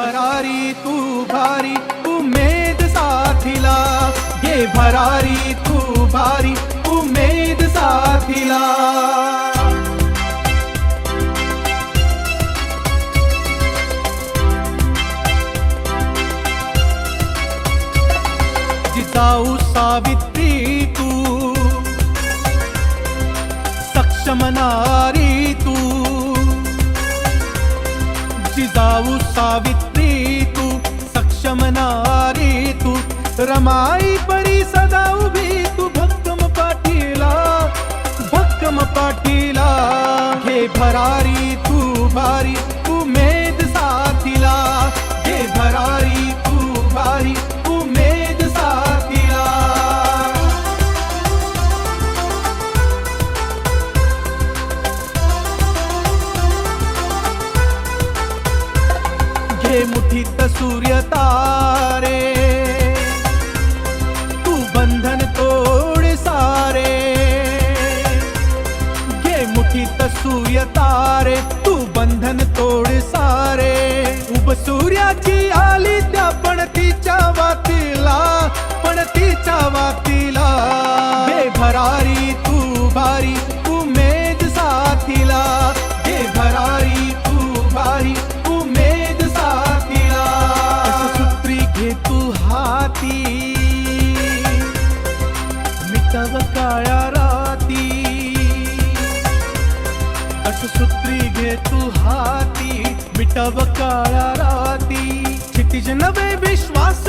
भरारी तू भारी उमेद साथीला, घे भरारी तू भारी उमेद साथीला. जिजाऊ सावित्री तू सक्षम नारी तू, जिजाऊ सावित्री तू सक्षम नारी तू. रमाई परी सदा उभी तू भक्कम पाठीला, भक्कम पाठीला. घे भरारी तू भारी उमेद साथीला, घे भरारी तू भारी उमेद साथीला. घे मुठीत सूर्य तारे, तू बंधन तोड सारे. घे मुठीत सूर्य तारे, तू बंधन तोड सारे. उब सूर्याची आली त्या पणतीच्या वातीला, पणतीच्या वातीला. घे भरारी तू भारी उमेद साथीला, घे भरारी तू भारी उमेद साथीला. सूत्री घे तू हाती, मिटव काळ्या राती. सूत्री घे तू हाती, मिटव काळ्या राती. क्षितिज नवे विश्वास